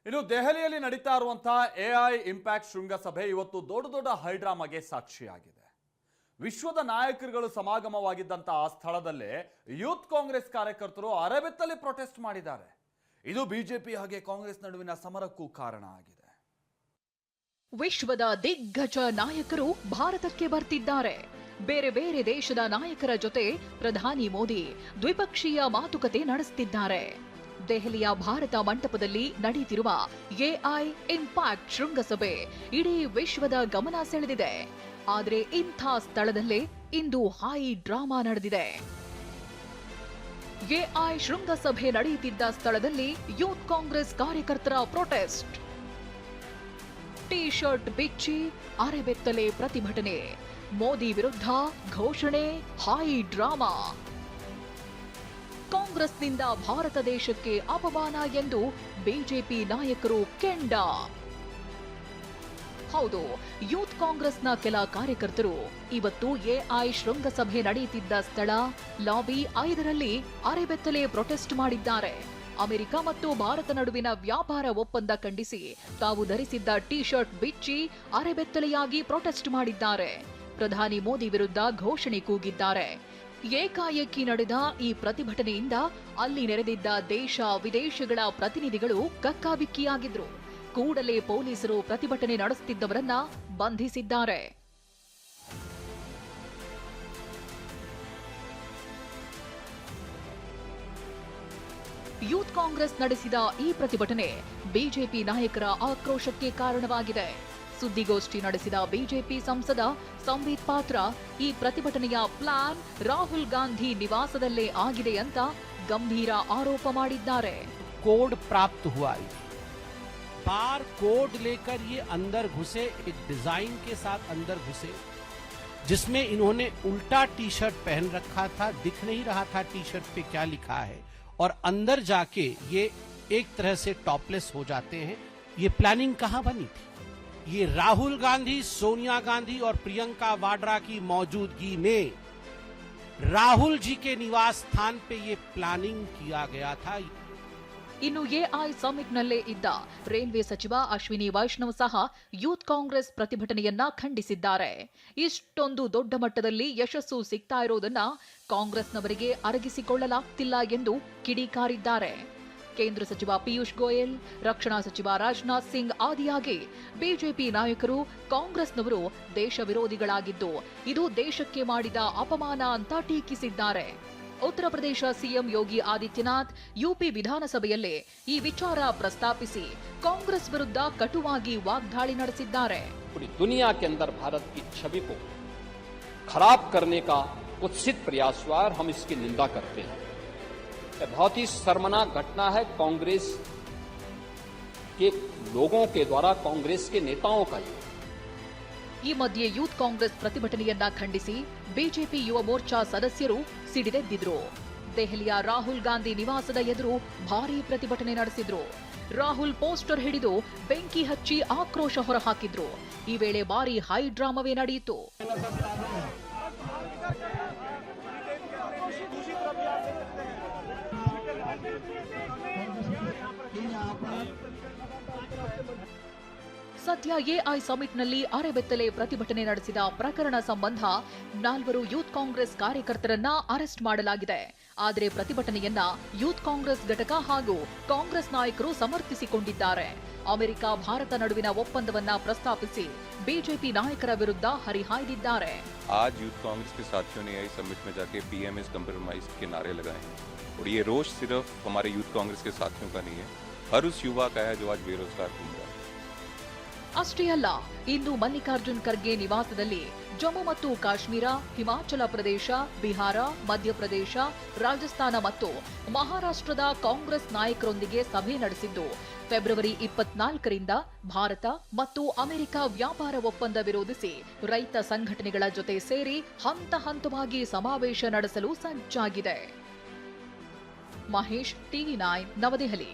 ಇನ್ನು ದೆಹಲಿಯಲ್ಲಿ ನಡೀತಾ ಇರುವಂತಹ ಎಐ ಇಂಪ್ಯಾಕ್ಟ್ ಶೃಂಗಸಭೆ ಇವತ್ತು ದೊಡ್ಡ ದೊಡ್ಡ ಹೈಡ್ರಾಮಾಗೆ ಸಾಕ್ಷಿಯಾಗಿದೆ. ವಿಶ್ವದ ನಾಯಕರುಗಳು ಸಮಾಗಮವಾಗಿದ್ದಂತಹ ಆ ಸ್ಥಳದಲ್ಲೇ ಯೂತ್ ಕಾಂಗ್ರೆಸ್ ಕಾರ್ಯಕರ್ತರು ಅರೆಬೆತ್ತಲ್ಲಿ ಪ್ರೊಟೆಸ್ಟ್ ಮಾಡಿದ್ದಾರೆ. ಇದು ಬಿಜೆಪಿ ಹಾಗೆ ಕಾಂಗ್ರೆಸ್ ನಡುವಿನ ಸಮರಕ್ಕೂ ಕಾರಣ ಆಗಿದೆ. ವಿಶ್ವದ ದಿಗ್ಗಜ ನಾಯಕರು ಭಾರತಕ್ಕೆ ಬರ್ತಿದ್ದಾರೆ. ಬೇರೆ ಬೇರೆ ದೇಶದ ನಾಯಕರ ಜೊತೆ ಪ್ರಧಾನಿ ಮೋದಿ ದ್ವಿಪಕ್ಷೀಯ ಮಾತುಕತೆ ನಡೆಸುತ್ತಿದ್ದಾರೆ. ದೆಹಲಿಯ ಭಾರತ ಮಂಟಪದಲ್ಲಿ ನಡೆಯುತ್ತಿರುವ ಎಐ ಇಂಪ್ಯಾಕ್ಟ್ ಶೃಂಗಸಭೆ ಇಡೀ ವಿಶ್ವದ ಗಮನ ಸೆಳೆದಿದೆ. ಆದರೆ ಇಂಥ ಸ್ಥಳದಲ್ಲೇ ಇಂದು ಹೈ ಡ್ರಾಮಾ ನಡೆದಿದೆ. ಎಐ ಶೃಂಗಸಭೆ ನಡೆಯುತ್ತಿದ್ದ ಸ್ಥಳದಲ್ಲಿ ಯೂತ್ ಕಾಂಗ್ರೆಸ್ ಕಾರ್ಯಕರ್ತರ ಪ್ರೊಟೆಸ್ಟ್. ಟಿ ಶರ್ಟ್ ಬಿಚ್ಚಿ ಅರೆಬೆತ್ತಲೆ ಪ್ರತಿಭಟನೆ, ಮೋದಿ ವಿರುದ್ಧ ಘೋಷಣೆ, ಹೈ ಡ್ರಾಮಾ. ಕಾಂಗ್ರೆಸ್ನಿಂದ ಭಾರತ ದೇಶಕ್ಕೆ ಅಪಮಾನ ಎಂದು ಬಿಜೆಪಿ ನಾಯಕರು ಕೆಂಡ. ಹೌದು, ಯೂತ್ ಕಾಂಗ್ರೆಸ್ನ ಕೆಲ ಕಾರ್ಯಕರ್ತರು ಇವತ್ತು ಎಐ ಶೃಂಗಸಭೆ ನಡೆಯುತ್ತಿದ್ದ ಸ್ಥಳ ಲಾಬಿ 5ರಲ್ಲಿ ಅರೆಬೆತ್ತಲೆ ಪ್ರೊಟೆಸ್ಟ್ ಮಾಡಿದ್ದಾರೆ. ಅಮೆರಿಕ ಮತ್ತು ಭಾರತ ನಡುವಿನ ವ್ಯಾಪಾರ ಒಪ್ಪಂದ ಖಂಡಿಸಿ ತಾವು ಧರಿಸಿದ್ದ ಟಿ ಶರ್ಟ್ ಬಿಚ್ಚಿ ಅರೆಬೆತ್ತಲೆಯಾಗಿ ಪ್ರೊಟೆಸ್ಟ್ ಮಾಡಿದ್ದಾರೆ. ಪ್ರಧಾನಿ ಮೋದಿ ವಿರುದ್ಧ ಘೋಷಣೆ ಕೂಗಿದ್ದಾರೆ. ಏಕಾಏಕಿ ನಡೆದ ಈ ಪ್ರತಿಭಟನೆಯಿಂದ ಅಲ್ಲಿ ನೆರೆದಿದ್ದ ದೇಶ ವಿದೇಶಗಳ ಪ್ರತಿನಿಧಿಗಳು ಕಕ್ಕಾಬಿಕ್ಕಿಯಾಗಿದ್ರು. ಕೂಡಲೇ ಪೊಲೀಸರು ಪ್ರತಿಭಟನೆ ನಡೆಸುತ್ತಿದ್ದವರನ್ನ ಬಂಧಿಸಿದ್ದಾರೆ. ಯೂತ್ ಕಾಂಗ್ರೆಸ್ ನಡೆಸಿದ ಈ ಪ್ರತಿಭಟನೆ ಬಿಜೆಪಿ ನಾಯಕರ ಆಕ್ರೋಶಕ್ಕೆ ಕಾರಣವಾಗಿದೆ. ಸುದ್ದಿಗೋಷ್ಠಿ ನಡೆಸಿದ ಬಿಜೆಪಿ ಸಂಸದ ಸಂಬಿತ್ ಪಾತ್ರ ಈ ಪ್ರತಿಭಟನೆಯ ಪ್ಲಾನ್ ರಾಹುಲ್ ಗಾಂಧಿ ನಿವಾಸದಲ್ಲೇ ಆಗಿದೆ ಅಂತ ಗಂಭೀರ ಆರೋಪ ಮಾಡಿದ್ದಾರೆ. कोड प्राप्त हुआ, बार कोड लेकर ये अंदर घुसे, एक डिजाइन के साथ अंदर घुसे जिसमें इन्होंने उल्टा टी शर्ट पहन रखा था, दिख नहीं रहा था टी शर्ट पे क्या लिखा है, और अंदर जाके ये एक तरह से टॉपलेस हो जाते हैं. ये प्लानिंग कहां बनी थी? ये राहुल गांधी, सोनिया गांधी और प्रियंका वाड्रा की मौजूदगी में राहुल जी के निवास स्थान पे ये प्लानिंग किया गया था. ಇನ್ನು ಎಐ ಸಮಿಟ್ನಲ್ಲೇ ಇದ್ದ ರೈಲ್ವೆ ಸಚಿವ ಅಶ್ವಿನಿ ವೈಷ್ಣವ್ ಸಹ ಯೂತ್ ಕಾಂಗ್ರೆಸ್ ಪ್ರತಿಭಟನೆಯನ್ನ ಖಂಡಿಸಿದ್ದಾರೆ. ಇಷ್ಟೊಂದು ದೊಡ್ಡ ಮಟ್ಟದಲ್ಲಿ ಯಶಸ್ಸು ಸಿಗ್ತಾ ಇರೋದನ್ನ ಕಾಂಗ್ರೆಸ್ನವರಿಗೆ ಅರಗಿಸಿಕೊಳ್ಳಲಾಗ್ತಿಲ್ಲ ಎಂದು ಕಿಡಿಕಾರಿದ್ದಾರೆ. ಕೇಂದ್ರ ಸಚಿವ ಪಿಯೂಷ್ ಗೋಯಲ್, ರಕ್ಷಣಾ ಸಚಿವ ರಾಜನಾಥ್ ಸಿಂಗ್ ಆದಿಯಾಗಿ ಬಿಜೆಪಿ ನಾಯಕರು ಕಾಂಗ್ರೆಸ್ನವರು ದೇಶ ವಿರೋಧಿಗಳಾಗಿದ್ದು ಇದು ದೇಶಕ್ಕೆ ಮಾಡಿದ ಅಪಮಾನ ಅಂತ ಟೀಕಿಸಿದ್ದಾರೆ. ಉತ್ತರ ಪ್ರದೇಶ ಸಿಎಂ ಯೋಗಿ ಆದಿತ್ಯನಾಥ್ ಯುಪಿ ವಿಧಾನಸಭೆಯಲ್ಲೇ ಈ ವಿಚಾರ ಪ್ರಸ್ತಾಪಿಸಿ ಕಾಂಗ್ರೆಸ್ ವಿರುದ್ಧ ಕಟುವಾಗಿ ವಾಗ್ದಾಳಿ ನಡೆಸಿದ್ದಾರೆ. दुनिया के अंदर भारत की छवि को खराब करने का कुत्सित प्रयास हुआ और हम इसकी निंदा करते हैं. बहुत ही शर्मनाक घटना है कांग्रेस के लोगों के द्वारा, कांग्रेस के नेताओं का. ಈ ಮಧ್ಯೆ ಯೂತ್ ಕಾಂಗ್ರೆಸ್ ಪ್ರತಿಭಟನೆಯನ್ನ ಖಂಡಿಸಿ ಬಿಜೆಪಿ ಯುವ ಮೋರ್ಚಾ ಸದಸ್ಯರು ಸಿಡಿದೆದ್ದಿದ್ರು. ದೆಹಲಿಯ ರಾಹುಲ್ ಗಾಂಧಿ ನಿವಾಸದ ಎದುರು ಭಾರೀ ಪ್ರತಿಭಟನೆ ನಡೆಸಿದ್ರು. ರಾಹುಲ್ ಪೋಸ್ಟರ್ ಹಿಡಿದು ಬೆಂಕಿ ಹಚ್ಚಿ ಆಕ್ರೋಶ ಹೊರಹಾಕಿದ್ರು. ಈ ವೇಳೆ ಭಾರೀ ಹೈ ಡ್ರಾಮವೇ ನಡೆಯಿತು. ಸದ್ಯ ಎಐ ಸಮಿಟ್ನಲ್ಲಿ ಅರೆಬೆತ್ತಲೆ ಪ್ರತಿಭಟನೆ ನಡೆಸಿದ ಪ್ರಕರಣ ಸಂಬಂಧ 4 ಯೂತ್ ಕಾಂಗ್ರೆಸ್ ಕಾರ್ಯಕರ್ತರನ್ನ ಅರೆಸ್ಟ್ ಮಾಡಲಾಗಿದೆ. ಆದರೆ ಪ್ರತಿಭಟನೆಯನ್ನ ಯೂತ್ ಕಾಂಗ್ರೆಸ್ ಘಟಕ ಹಾಗೂ ಕಾಂಗ್ರೆಸ್ ನಾಯಕರು ಸಮರ್ಥಿಸಿಕೊಂಡಿದ್ದಾರೆ. ಅಮೆರಿಕ ಭಾರತ ನಡುವಿನ ಒಪ್ಪಂದವನ್ನ ಪ್ರಸ್ತಾಪಿಸಿ ಬಿಜೆಪಿ ನಾಯಕರ ವಿರುದ್ಧ ಹರಿಹಾಯ್ದಿದ್ದಾರೆ. आज यूथ कांग्रेस के साथियों ने एआई समिट में जाके पीएम इज कंप्रोमाइज के नारे लगाए हैं और ये रोष सिर्फ हमारे यूथ कांग्रेस के साथियों का नहीं है, हर उस युवा का है जो आज बेरोजगार घूम रहा है. ಅಷ್ಟೇ ಅಲ್ಲ, ಇಂದು ಮಲ್ಲಿಕಾರ್ಜುನ್ ಖರ್ಗೆ ನಿವಾಸದಲ್ಲಿ ಜಮ್ಮು ಮತ್ತು ಕಾಶ್ಮೀರ, ಹಿಮಾಚಲ ಪ್ರದೇಶ, ಬಿಹಾರ, ಮಧ್ಯಪ್ರದೇಶ, ರಾಜಸ್ಥಾನ ಮತ್ತು ಮಹಾರಾಷ್ಟ್ರದ ಕಾಂಗ್ರೆಸ್ ನಾಯಕರೊಂದಿಗೆ ಸಭೆ ನಡೆಸಿದ್ದು ಫೆಬ್ರವರಿ 24ರಿಂದ ಭಾರತ ಮತ್ತು ಅಮೆರಿಕ ವ್ಯಾಪಾರ ಒಪ್ಪಂದ ವಿರೋಧಿಸಿ ರೈತ ಸಂಘಟನೆಗಳ ಜೊತೆ ಸೇರಿ ಹಂತ ಹಂತವಾಗಿ ಸಮಾವೇಶ ನಡೆಸಲು ಸಜ್ಜಾಗಿದೆ. ಮಹೇಶ್, ಟಿವಿ9, ನವದೆಹಲಿ.